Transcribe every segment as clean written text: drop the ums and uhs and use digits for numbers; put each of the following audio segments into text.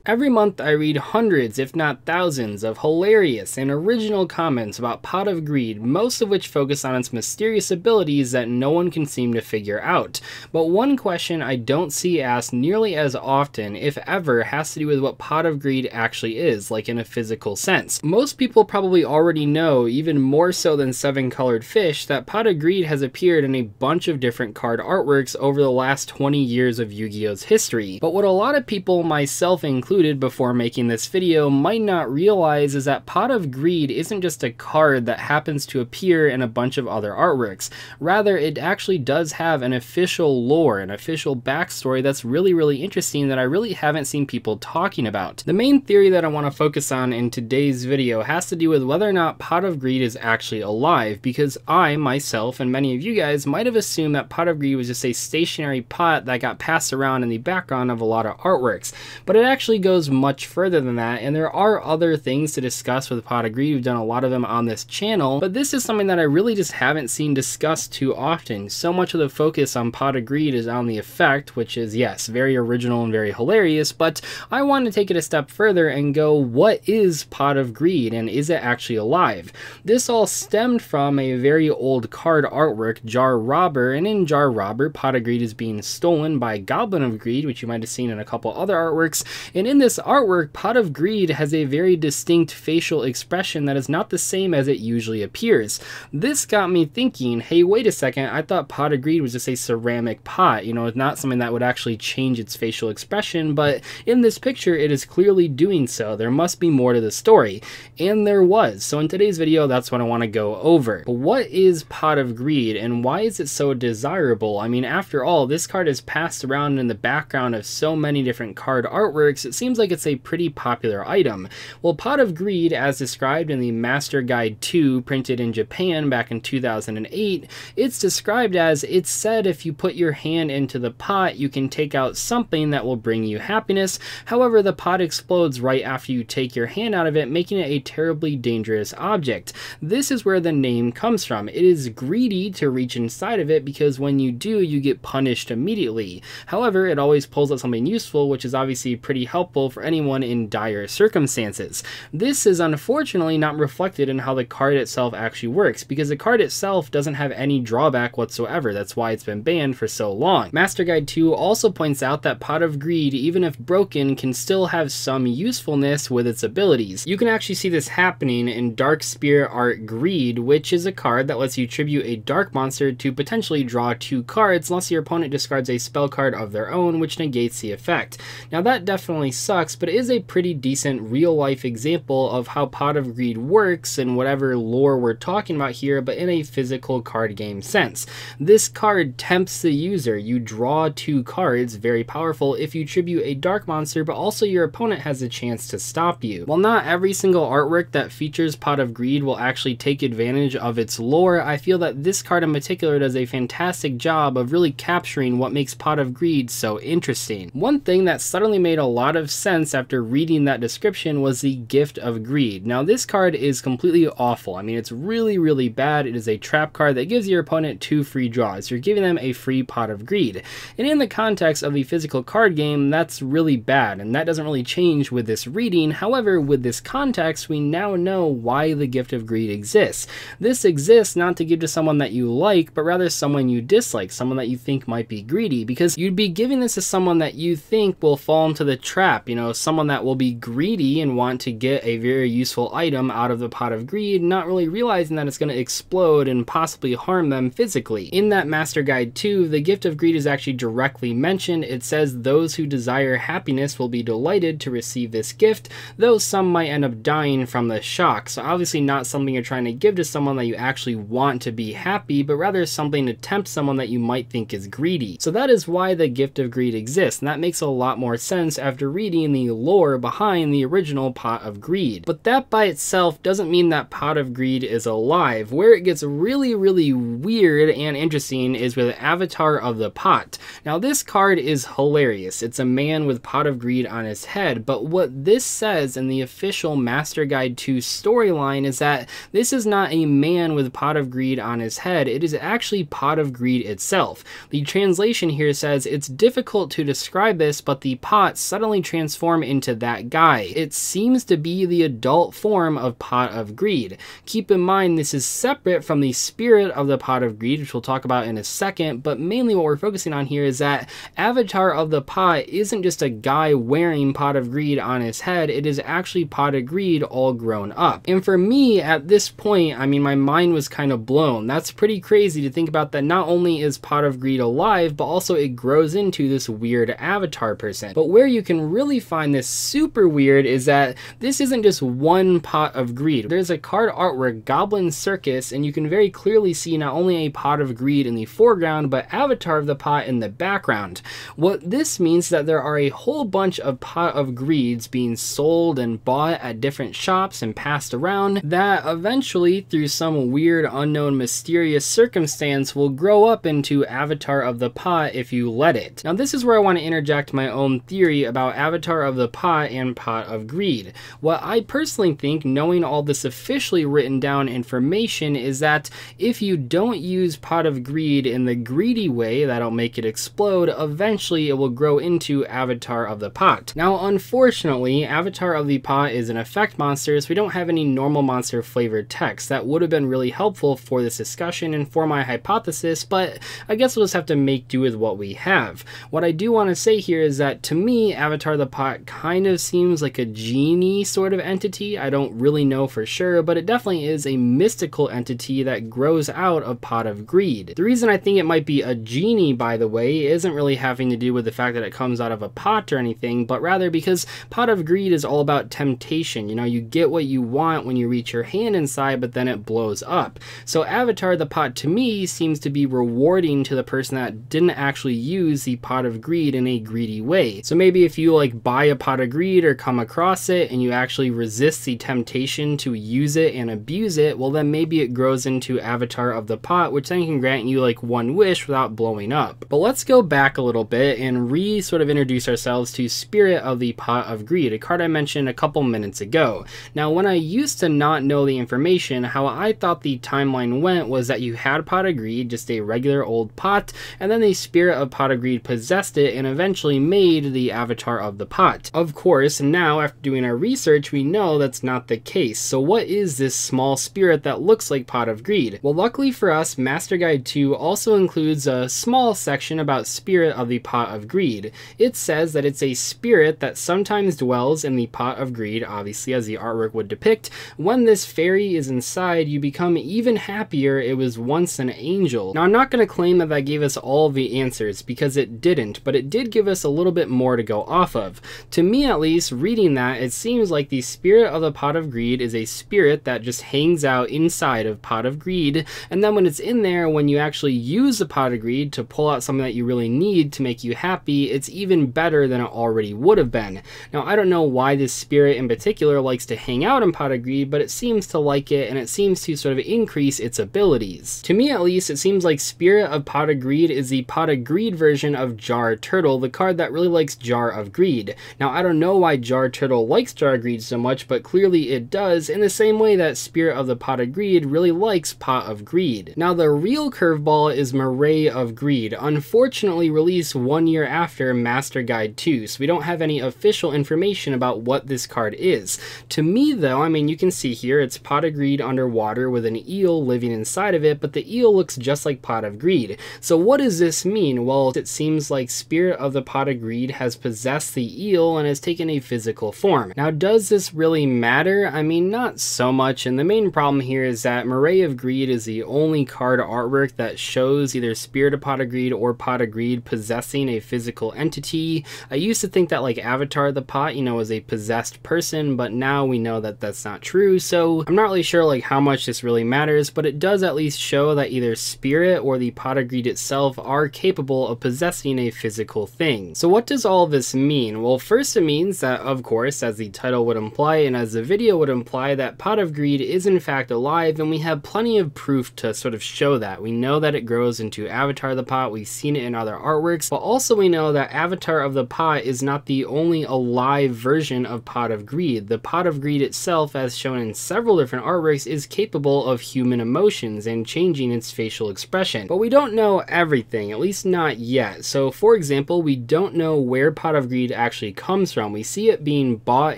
Every month I read hundreds, if not thousands, of hilarious and original comments about Pot of Greed, most of which focus on its mysterious abilities that no one can seem to figure out. But one question I don't see asked nearly as often, if ever, has to do with what Pot of Greed actually is, like in a physical sense. Most people probably already know, even more so than Seven Colored Fish, that Pot of Greed has appeared in a bunch of different card artworks over the last 20 years of Yu-Gi-Oh's history. But what a lot of people, myself included, before making this video, might not realize is that Pot of Greed isn't just a card that happens to appear in a bunch of other artworks. Rather, it actually does have an official lore, an official backstory that's really interesting that I really haven't seen people talking about. The main theory that I want to focus on in today's video has to do with whether or not Pot of Greed is actually alive, because I, myself, and many of you guys might have assumed that Pot of Greed was just a stationary pot that got passed around in the background of a lot of artworks. But it actually goes much further than that, and there are other things to discuss with Pot of Greed. We've done a lot of them on this channel, but this is something that I really just haven't seen discussed too often. So much of the focus on Pot of Greed is on the effect, which is, yes, very original and very hilarious, but I want to take it a step further and go, what is Pot of Greed, and is it actually alive? This all stemmed from a very old card artwork, Jar Robber, and in Jar Robber, Pot of Greed is being stolen by Goblin of Greed, which you might have seen in a couple other artworks, and in this artwork, Pot of Greed has a very distinct facial expression that is not the same as it usually appears. This got me thinking, hey, wait a second, I thought Pot of Greed was just a ceramic pot, you know, it's not something that would actually change its facial expression, but in this picture, it is clearly doing so. There must be more to the story, and there was. So in today's video, that's what I want to go over. But what is Pot of Greed, and why is it so desirable? I mean, after all, this card is passed around in the background of so many different card artworks, it seems like it's a pretty popular item. Well, Pot of Greed, as described in the Master Guide 2 printed in Japan back in 2008, it's described as, it's said if you put your hand into the pot, you can take out something that will bring you happiness. However, the pot explodes right after you take your hand out of it, making it a terribly dangerous object. This is where the name comes from. It is greedy to reach inside of it because when you do, you get punished immediately. However, it always pulls out something useful, which is obviously pretty helpful for anyone in dire circumstances. This is unfortunately not reflected in how the card itself actually works, because the card itself doesn't have any drawback whatsoever. That's why it's been banned for so long. Master Guide 2 also points out that Pot of Greed, even if broken, can still have some usefulness with its abilities. You can actually see this happening in Dark Spirit Art Greed, which is a card that lets you tribute a dark monster to potentially draw 2 cards unless your opponent discards a spell card of their own, which negates the effect. Now that definitely sucks, but it is a pretty decent real-life example of how Pot of Greed works in whatever lore we're talking about here, but in a physical card game sense. This card tempts the user. You draw 2 cards, very powerful, if you tribute a dark monster, but also your opponent has a chance to stop you. While not every single artwork that features Pot of Greed will actually take advantage of its lore, I feel that this card in particular does a fantastic job of really capturing what makes Pot of Greed so interesting. One thing that suddenly made a lot of sense after reading that description was the Gift of Greed. Now this card is completely awful. I mean, it's really bad. It is a trap card that gives your opponent 2 free draws. You're giving them a free Pot of Greed. And in the context of the physical card game, that's really bad, and that doesn't really change with this reading. However, with this context, we now know why the Gift of Greed exists. This exists not to give to someone that you like, but rather someone you dislike, someone that you think might be greedy, because you'd be giving this to someone that you think will fall into the trap, you know, someone that will be greedy and want to get a very useful item out of the Pot of Greed, not really realizing that it's going to explode and possibly harm them physically. In that Master Guide 2, the Gift of Greed is actually directly mentioned. It says those who desire happiness will be delighted to receive this gift, though some might end up dying from the shock. So obviously not something you're trying to give to someone that you actually want to be happy, but rather something to tempt someone that you might think is greedy. So that is why the Gift of Greed exists, and that makes a lot more sense after reading the lore behind the original Pot of Greed. But that by itself doesn't mean that Pot of Greed is alive. Where it gets really weird and interesting is with Avatar of the Pot. Now this card is hilarious. It's a man with Pot of Greed on his head, but what this says in the official Master Guide 2 storyline is that this is not a man with Pot of Greed on his head, it is actually Pot of Greed itself. The translation here says, it's difficult to describe this, but the pot suddenly transform into that guy. It seems to be the adult form of Pot of Greed. Keep in mind, this is separate from the spirit of the Pot of Greed, which we'll talk about in a second, but mainly what we're focusing on here is that Avatar of the Pot isn't just a guy wearing Pot of Greed on his head, it is actually Pot of Greed all grown up. And for me, at this point, I mean, my mind was kind of blown. That's pretty crazy to think about, that not only is Pot of Greed alive, but also it grows into this weird avatar person. But where you can really find this super weird is that this isn't just one Pot of Greed. There's a card artwork, Goblin Circus, and you can very clearly see not only a Pot of Greed in the foreground, but Avatar of the Pot in the background. What this means is that there are a whole bunch of Pot of Greeds being sold and bought at different shops and passed around that eventually, through some weird, unknown, mysterious circumstance, will grow up into Avatar of the Pot if you let it. Now this is where I want to interject my own theory about Avatar of the Pot and Pot of Greed. What I personally think, knowing all this officially written down information, is that if you don't use Pot of Greed in the greedy way that'll make it explode, eventually it will grow into Avatar of the Pot. Now unfortunately, Avatar of the Pot is an effect monster, so we don't have any normal monster flavored text. That would have been really helpful for this discussion and for my hypothesis, but I guess we'll just have to make do with what we have. What I do want to say here is that to me, Avatar of the Pot kind of seems like a genie sort of entity. I don't really know for sure, but it definitely is a mystical entity that grows out of Pot of Greed. The reason I think it might be a genie, by the way, isn't really having to do with the fact that it comes out of a pot or anything, but rather because Pot of Greed is all about temptation. You know, you get what you want when you reach your hand inside, but then it blows up. So Avatar of the Pot to me seems to be rewarding to the person that didn't actually use the Pot of Greed in a greedy way. So maybe if you like buy a Pot of Greed or come across it and you actually resist the temptation to use it and abuse it, well then maybe it grows into Avatar of the Pot, which then can grant you like one wish without blowing up. But let's go back a little bit and sort of introduce ourselves to Spirit of the Pot of Greed, a card I mentioned a couple minutes ago. Now when I used to not know the information, how I thought the timeline went was that you had Pot of Greed, just a regular old pot, and then the Spirit of Pot of Greed possessed it and eventually made the Avatar of the Pot. Of course, now after doing our research, we know that's not the case. So what is this small spirit that looks like Pot of Greed? Well, luckily for us, Master Guide 2 also includes a small section about Spirit of the Pot of Greed. It says that it's a spirit that sometimes dwells in the Pot of Greed, obviously as the artwork would depict. When this fairy is inside, you become even happier it was once an angel. Now I'm not going to claim that that gave us all the answers, because it didn't, but it did give us a little bit more to go off of. To me at least, reading that, it seems like the Spirit of the Pot of Greed is a spirit that just hangs out inside of Pot of Greed, and then when it's in there, when you actually use the Pot of Greed to pull out something that you really need to make you happy, it's even better than it already would have been. Now I don't know why this spirit in particular likes to hang out in Pot of Greed, but it seems to like it, and it seems to sort of increase its abilities. To me at least, it seems like Spirit of Pot of Greed is the Pot of Greed version of Jar Turtle, the card that really likes Jar of Greed. Now I don't know why Jar Turtle likes Jar of Greed so much, but clearly it does, in the same way that Spirit of the Pot of Greed really likes Pot of Greed. Now the real curveball is Marae of Greed, unfortunately released 1 year after Master Guide 2, so we don't have any official information about what this card is. To me though, I mean, you can see here it's Pot of Greed underwater with an eel living inside of it, but the eel looks just like Pot of Greed. So what does this mean? Well, it seems like Spirit of the Pot of Greed has possessed the eel and has taken a physical form. Now does this really matter? I mean, not so much, and the main problem here is that Marae of Greed is the only card artwork that shows either Spirit of Pot of Greed or Pot of Greed possessing a physical entity. I used to think that like Avatar of the Pot, you know, was a possessed person, but now we know that that's not true, so I'm not really sure like how much this really matters, but it does at least show that either Spirit or the Pot of Greed itself are capable of possessing a physical thing. So what does all this mean? Well, first it means that, of course, as the title would imply and as the video would imply, that Pot of Greed is in fact alive, and we have plenty of proof to sort of show that. We know that it grows into Avatar of the Pot, we've seen it in other artworks, but also we know that Avatar of the Pot is not the only alive version of Pot of Greed. The Pot of Greed itself, as shown in several different artworks, is capable of human emotions and changing its facial expression. But we don't know everything, at least not yet. So for example, we don't know where Pot of Greed actually comes from. We see it being bought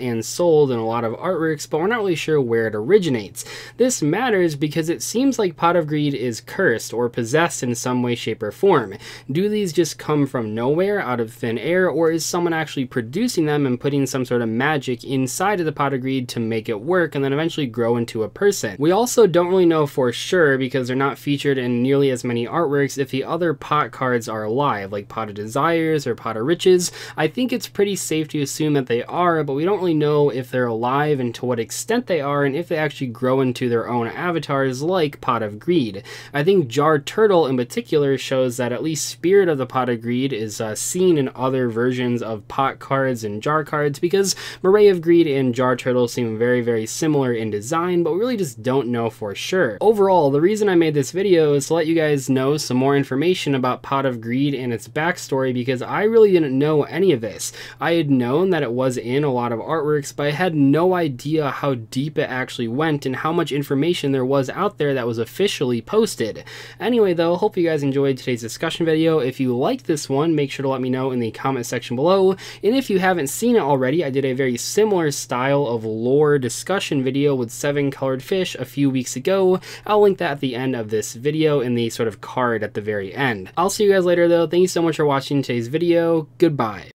and sold in a lot of artworks, but we're not really sure where it originates. This matters because it seems like Pot of Greed is cursed or possessed in some way, shape, or form. Do these just come from nowhere, out of thin air, or is someone actually producing them and putting some sort of magic inside of the Pot of Greed to make it work and then eventually grow into a person? We also don't really know for sure, because they're not featured in nearly as many artworks, if the other pot cards are alive, like Pot of Desires or Pot of Riches. I think it's pretty safe to assume that they are, but we don't really know if they're alive and to what extent they are, and if they actually grow into their own avatars like Pot of Greed. I think Jar Turtle in particular shows that at least Spirit of the Pot of Greed is seen in other versions of pot cards and jar cards, because Moray of Greed and Jar Turtle seem very, very similar in design, but we really just don't know for sure. Overall, the reason I made this video is to let you guys know some more information about Pot of Greed and its backstory, because I really didn't know any of this. I had known that it was in a lot of artworks, but I had no idea how deep it actually went and how much information there was out there that was officially posted. Anyway though, hope you guys enjoyed today's discussion video. If you liked this one, make sure to let me know in the comment section below, and if you haven't seen it already, I did a very similar style of lore discussion video with 7 colored fish a few weeks ago. I'll link that at the end of this video in the sort of card at the very end. I'll see you guys later though. Thank you so much for watching today's video. Goodbye.